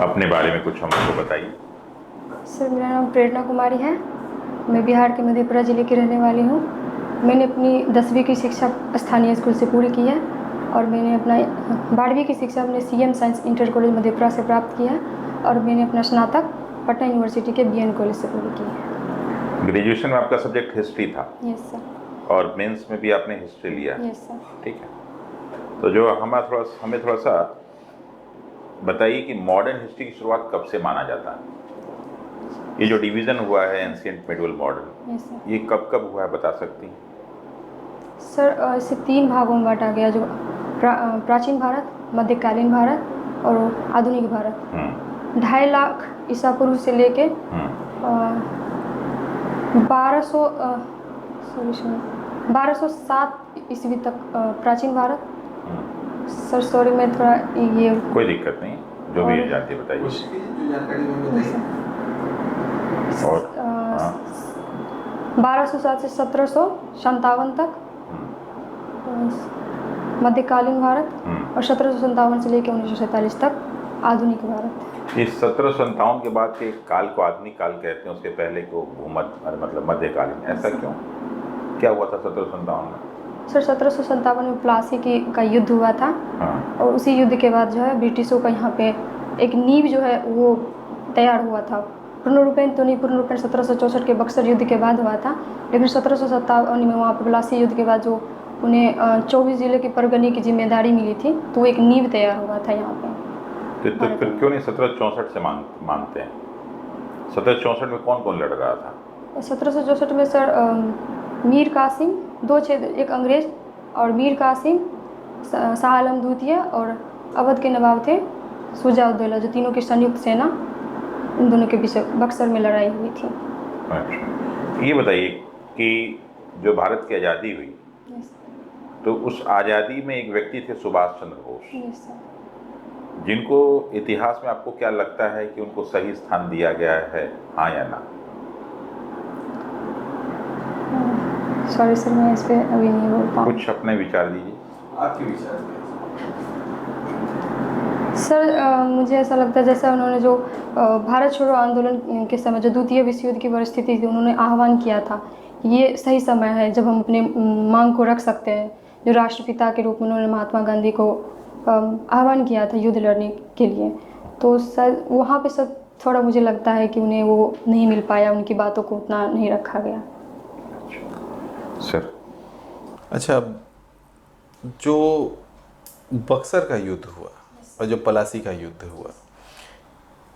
अपने बारे में कुछ हमको बताइए। सर, मेरा नाम प्रेरणा कुमारी है। मैं बिहार के मधेपुरा ज़िले की रहने वाली हूँ। मैंने अपनी 10वीं की शिक्षा स्थानीय स्कूल से पूरी की है और मैंने अपना 12वीं की शिक्षा अपने CM science inter college Madhepura से प्राप्त की है और मैंने अपना स्नातक पटना यूनिवर्सिटी के बीएन कॉलेज से पूरी की है। ग्रेजुएशन में आपका सब्जेक्ट हिस्ट्री था? Yes sir. और मेंस में भी आपने हिस्ट्री लिया? Yes sir. ठीक है। तो जो हमें थोड़ा सा बताइए कि मॉडर्न हिस्ट्री की शुरुआत कब से माना जाता है? ये जो डिवीज़न हुआ है ancient medieval modern, yes sir. ये कब कब हुआ है, बता सकती हैं? सर, इसे 3 भागों में बांटा गया, जो प्राचीन भारत, मध्यकालीन भारत और आधुनिक भारत। 2.5 लाख ईसा पूर्व से लेके 1207 ईस्वी तक प्राचीन भारत। सर सॉरी, मैं थोड़ा ये कोई दिक्कत नहीं, जो भी जानती है बताइए। और 1207 से 1757 तक मध्यकालीन भारत और 1757 से लेकर 1947 तक आधुनिक भारत। इस 1757 के बाद के काल को आधुनिक काल कहते हैं, उसके पहले को भूमध्य मतलब मध्यकालीन, ऐसा क्यों? क्या हुआ था 1757 में? सर, 1757 में प्लासी का युद्ध हुआ था। और उसी युद्ध के बाद जो है ब्रिटिशों का यहाँ पे एक नींव जो है वो तैयार हुआ था। पूर्ण रूपेण तो नहीं, पूर्ण रूपेण 1764 के बक्सर युद्ध के बाद हुआ था, लेकिन 1757 में वहाँ पर प्लासी युद्ध के बाद जो उन्हें 24 जिले के परगने की जिम्मेदारी मिली थी, तो एक नींव तैयार हुआ था यहाँ पे। तो फिर क्यों नहीं 1764 से मानते हैं? 1764 में कौन कौन लड़ रहा था? 1764 में सर मीर कासिम, 2 क्षेत्र, एक अंग्रेज और मीर कासिम, शाह आलम द्वितीय और अवध के नवाब थे शुजा-उद-दौला, जो तीनों की संयुक्त सेना, इन दोनों के बीच बक्सर में लड़ाई हुई थी। अच्छा, ये बताइए कि जो भारत की आज़ादी हुई, तो उस आज़ादी में एक व्यक्ति थे सुभाष चंद्र बोस। Yes sir. जिनको इतिहास में आपको क्या लगता है कि उनको सही स्थान दिया गया है, हाँ या ना? सॉरी सर, मैं इस पर अभी नहीं बोल पाऊँ। कुछ अपने विचार दीजिए। आपके विचार सर, मुझे ऐसा लगता है जैसा उन्होंने जो भारत छोड़ो आंदोलन के समय जो द्वितीय विश्व युद्ध की परिस्थिति थी, उन्होंने आह्वान किया था, ये सही समय है जब हम अपने मांग को रख सकते हैं। जो राष्ट्रपिता के रूप में उन्होंने महात्मा गांधी को आह्वान किया था युद्ध लड़ने के लिए, तो सर वहाँ पे सब थोड़ा मुझे लगता है कि उन्हें वो नहीं मिल पाया, उनकी बातों को उतना नहीं रखा गया। सर, अच्छा, जो बक्सर का युद्ध हुआ और जो पलासी का युद्ध हुआ,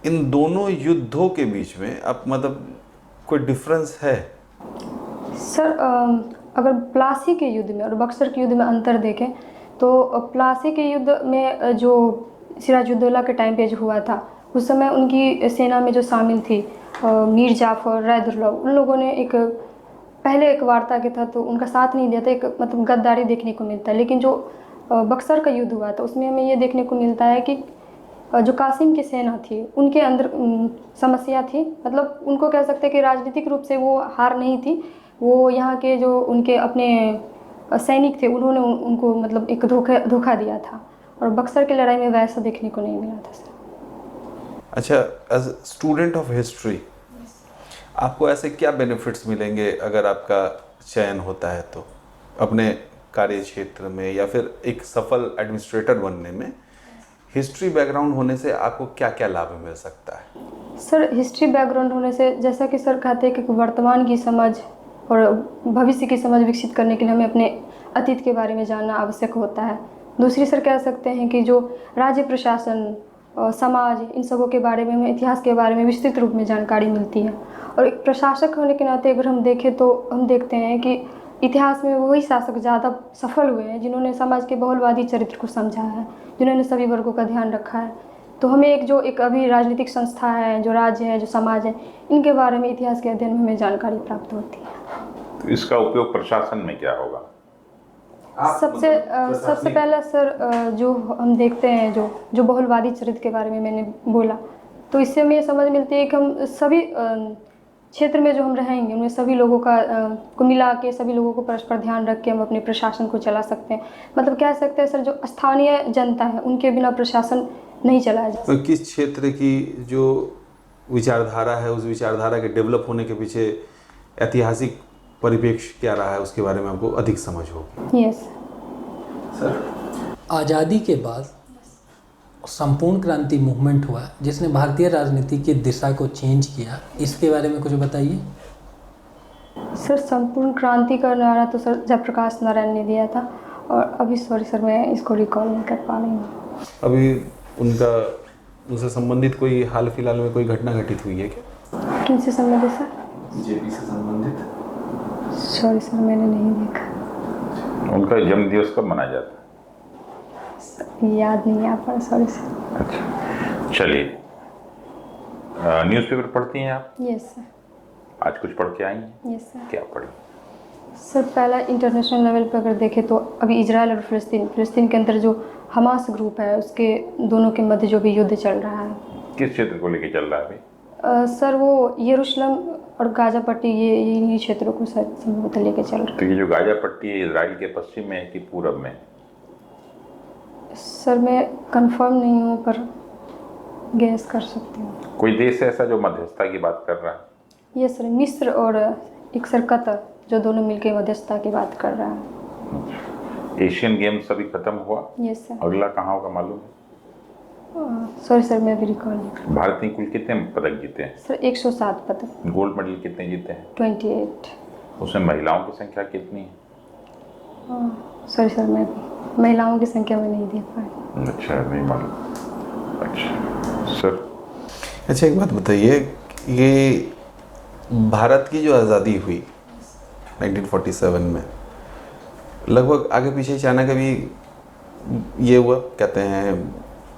इन दोनों युद्धों के बीच में अब मतलब कोई डिफरेंस है? सर, अगर प्लासी के युद्ध में और बक्सर के युद्ध में अंतर देखें तो प्लासी के युद्ध में जो सिराजुद्दौला के टाइम पे जो हुआ था, उस समय उनकी सेना में जो शामिल थी मीर जाफ़र, रायदुर्लभ, उन लोगों ने पहले एक वार्ता के था तो उनका साथ नहीं दिया था, एक मतलब गद्दारी देखने को मिलता है। लेकिन जो बक्सर का युद्ध हुआ था उसमें हमें ये देखने को मिलता है कि जो कासिम की सेना थी उनके अंदर समस्या थी, मतलब उनको कह सकते हैं कि राजनीतिक रूप से वो हार नहीं थी, वो यहाँ के जो उनके अपने सैनिक थे उन्होंने उनको मतलब एक धोखा दिया था, और बक्सर की लड़ाई में वैसा देखने को नहीं मिला था सर। अच्छा, एज स्टूडेंट ऑफ हिस्ट्री आपको ऐसे क्या बेनिफिट्स मिलेंगे अगर आपका चयन होता है तो अपने कार्य क्षेत्र में या फिर एक सफल एडमिनिस्ट्रेटर बनने में? हिस्ट्री बैकग्राउंड होने से आपको क्या क्या लाभ मिल सकता है? सर, हिस्ट्री बैकग्राउंड होने से जैसा कि सर कहते हैं कि वर्तमान की समझ और भविष्य की समझ विकसित करने के लिए हमें अपने अतीत के बारे में जानना आवश्यक होता है। दूसरी सर कह सकते हैं कि जो राज्य प्रशासन, समाज, इन सबों के बारे में हमें इतिहास के बारे में विस्तृत रूप में जानकारी मिलती है। और एक प्रशासक होने के नाते अगर हम देखें तो हम देखते हैं कि इतिहास में वही शासक ज़्यादा सफल हुए हैं जिन्होंने समाज के बहुलवादी चरित्र को समझा है, जिन्होंने सभी वर्गों का ध्यान रखा है। तो हमें एक अभी राजनीतिक संस्था है, जो राज्य है, जो समाज है, इनके बारे में इतिहास के अध्ययन में हमें जानकारी प्राप्त होती है। तो इसका उपयोग प्रशासन में क्या होगा? सबसे पहला सर जो हम देखते हैं जो बहुलवादी चरित्र के बारे में मैंने बोला, तो इससे हमें ये समझ मिलती है कि हम सभी क्षेत्र में जो हम रहेंगे उनमें सभी लोगों का को मिला के सभी लोगों को परस्पर ध्यान रख के हम अपने प्रशासन को चला सकते हैं। मतलब कह सकते हैं सर, जो स्थानीय जनता है उनके बिना प्रशासन नहीं चलाया जा सकता। तो किस क्षेत्र की जो विचारधारा है, उस विचारधारा के डेवलप होने के पीछे ऐतिहासिक परिप्रेक्ष्य क्या रहा है, उसके बारे में आपको अधिक समझ होगी। यस सर, आज़ादी के बाद संपूर्ण क्रांति मूवमेंट हुआ जिसने भारतीय राजनीति की दिशा को चेंज किया, इसके बारे में कुछ बताइए। सर, संपूर्ण क्रांति का नारा तो सर जयप्रकाश नारायण ने दिया था, और अभी सॉरी सर मैं इसको रिकॉल नहीं कर पा रही हूँ। अभी उनसे संबंधित कोई हाल फिलहाल में कोई घटना घटित हुई है क्या? किनसे संबंधित सर? बीजेपी से संबंधित? सॉरी सर मैंने नहीं देखा। उनका जन्मदिवस कब मनाया जाता है? याद नहीं आ पा रहा, सॉरी सर। अच्छा, चलिए। न्यूज़पेपर पढ़ती हैं आप? Yes sir. आज कुछ पढ़ के आई हैं? Yes sir. क्या पढ़ी? सर, पहला इंटरनेशनल लेवल पर अगर देखें तो अभी इजराइल और फ़िलिस्तीन के अंदर जो हमास ग्रुप है उसके दोनों के मध्य जो भी युद्ध चल रहा है। किस क्षेत्र को लेके चल रहा है अभी? सर, वो यरूशलेम और गाजा पट्टी ये इन्हीं क्षेत्रों को सर संभवतः लेके चल रहा तो ये जो गाजा पट्टी है इजराइल के पश्चिम में है कि पूरब में? है। सर, मैं कंफर्म नहीं हूँ पर गैस कर सकती हूँ। कोई देश है ऐसा जो मध्यस्थता की बात कर रहा है? ये सर मिस्र और एक सर कतर, जो दोनों मिलकर मध्यस्थता की बात कर रहा है। एशियन गेम्स अभी खत्म हुआ, यस सर। अगला कहाँ होगा मालूम है? सॉरी सर मैं भी रिकॉल नहीं कर। भारत ने कुल कितने पदक जीते हैं? सर 107 पदक। गोल्ड मेडल कितने जीते हैं? 28। उसमें महिलाओं की संख्या कितनी है? सॉरी सर मैं महिलाओं की संख्या में नहीं देख पाई। अच्छा, नहीं मालूम। अच्छा सर। अच्छा, एक बात बताइए, ये भारत की जो आज़ादी हुई 1947 में, लगभग आगे पीछे चाइना का भी ये हुआ, कहते हैं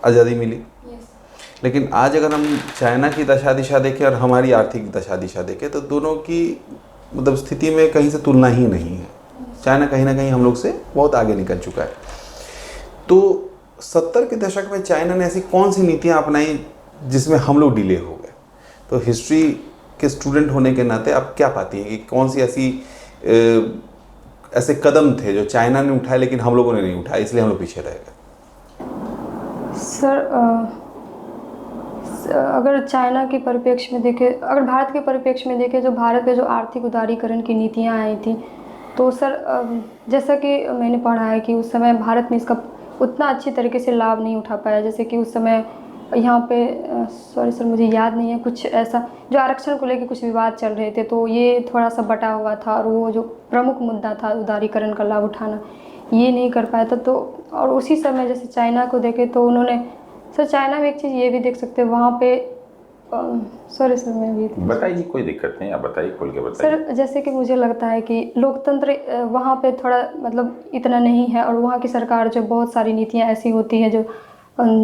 आज़ादी मिली। लेकिन आज अगर हम चाइना की दशा दिशा देखें और हमारी आर्थिक दशा दिशा देखें तो दोनों की मतलब स्थिति में कहीं से तुलना ही नहीं है। चाइना कहीं ना कहीं हम लोग से बहुत आगे निकल चुका है। तो 70 के दशक में चाइना ने ऐसी कौन सी नीतियाँ अपनाई जिसमें हम लोग डिले हो गए? तो हिस्ट्री के स्टूडेंट होने के नाते आप क्या पाती हैं कि कौन सी ऐसे कदम थे जो चाइना ने उठाए लेकिन हम लोगों ने नहीं उठाए, इसलिए हम लोग पीछे रह गए? सर, अगर चाइना के परिप्रेक्ष्य में देखें, अगर भारत के परिप्रेक्ष्य में देखें, जो भारत में जो आर्थिक उदारीकरण की नीतियाँ आई थी, तो सर जैसा कि मैंने पढ़ा है कि उस समय भारत ने इसका उतना अच्छी तरीके से लाभ नहीं उठा पाया। जैसे कि उस समय यहाँ पे सॉरी सर मुझे याद नहीं है, कुछ ऐसा जो आरक्षण को लेकर कुछ विवाद चल रहे थे, तो ये थोड़ा सा बटा हुआ था, और वो जो प्रमुख मुद्दा था उदारीकरण का लाभ उठाना, ये नहीं कर पाया था। तो और उसी समय जैसे चाइना को देखें तो उन्होंने सर चाइना में एक चीज़ ये भी देख सकते हैं वहाँ पे सॉरी सर मैं भी बताइए, कोई दिक्कत नहीं, आप बताइए, खोल के बताइए। सर, जैसे कि मुझे लगता है कि लोकतंत्र वहाँ पे थोड़ा मतलब इतना नहीं है, और वहाँ की सरकार जो बहुत सारी नीतियाँ ऐसी होती हैं जो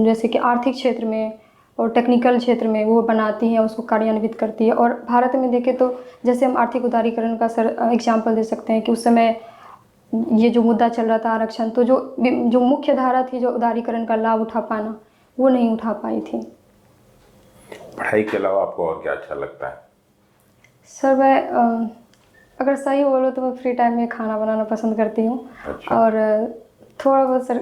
जैसे कि आर्थिक क्षेत्र में और टेक्निकल क्षेत्र में वो बनाती हैं, उसको कार्यान्वित करती है। और भारत में देखें तो जैसे हम आर्थिक उदारीकरण का सर एग्जाम्पल दे सकते हैं कि उस समय ये जो मुद्दा चल रहा था आरक्षण, तो जो मुख्य धारा थी जो उदारीकरण का लाभ उठा पाना, वो नहीं उठा पाई थी। पढ़ाई के अलावा आपको और क्या अच्छा लगता है? सर, मैं अगर सही बोलूँ तो मैं फ्री टाइम में खाना बनाना पसंद करती हूँ। अच्छा। और थोड़ा बहुत सर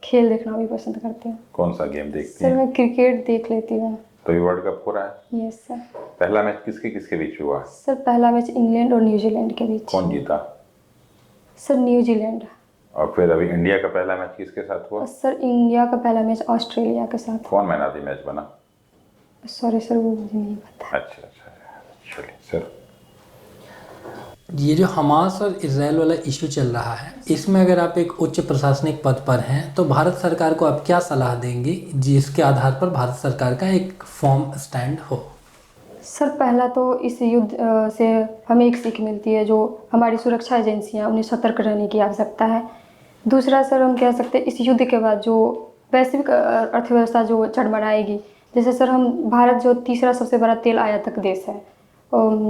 खेल देखना भी पसंद करती हूँ। कौन सा गेम देखती सर, हैं? मैं क्रिकेट देख लेती हूँ। तो ये वर्ल्ड कप हो रहा है? Yes sir. पहला मैच किसके किसके बीच हुआ? सर, पहला मैच इंग्लैंड और न्यूजीलैंड के बीच। कौन जीता? Sir, New Zealand. और फिर अभी इंडिया का पहला मैच किसके साथ हुआ? और सर, इंडिया का पहला मैच ऑस्ट्रेलिया के साथ। कौन मैन ऑफ द मैच बना? सॉरी सर वो मुझे नहीं पता। अच्छा अच्छा, चलिए सर। ये जो हमास और इजराइल वाला इशू चल रहा है, इसमें अगर आप एक उच्च प्रशासनिक पद पर हैं तो भारत सरकार को आप क्या सलाह देंगे जिसके आधार पर भारत सरकार का एक फॉर्म स्टैंड हो? सर, पहला तो इस युद्ध से हमें एक सीख मिलती है, जो हमारी सुरक्षा एजेंसियां उन्हें सतर्क रहने की आवश्यकता है। दूसरा सर, हम कह सकते हैं इस युद्ध के बाद जो वैश्विक अर्थव्यवस्था जो चरमराएगी, जैसे सर भारत जो तीसरा सबसे बड़ा तेल आयातक देश है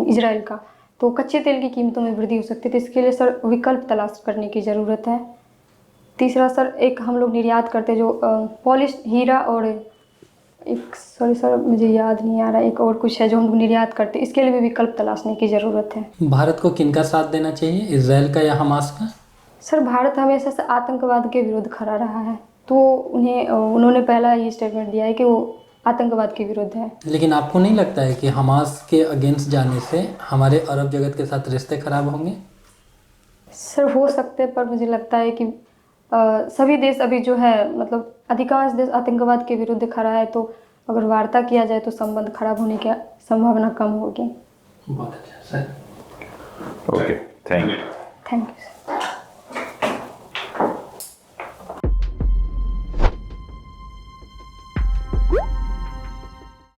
इजराइल का, तो कच्चे तेल की कीमतों में वृद्धि हो सकती है। तो इसके लिए सर विकल्प तलाश करने की ज़रूरत है। तीसरा सर, एक हम लोग निर्यात करते जो पॉलिश हीरा और एक सॉरी सर मुझे याद नहीं आ रहा, एक और कुछ है जो हम लोग निर्यात करते हैं, इसके लिए भी विकल्प तलाशने की ज़रूरत है। भारत को किनका साथ देना चाहिए, इजराइल का या हमास का? सर भारत हमेशा से आतंकवाद के विरुद्ध खड़ा रहा है, तो उन्होंने पहला ये स्टेटमेंट दिया है कि वो आतंकवाद के विरुद्ध है। लेकिन आपको नहीं लगता है कि हमास के अगेंस्ट जाने से हमारे अरब जगत के साथ रिश्ते खराब होंगे? सर हो सकते हैं, पर मुझे लगता है कि सभी देश अभी जो है मतलब अधिकांश देश आतंकवाद के विरुद्ध खड़ा है, तो अगर वार्ता किया जाए तो संबंध खराब होने की संभावना कम होगी। बहुत अच्छा sir. Okay, thank you. Thank you sir.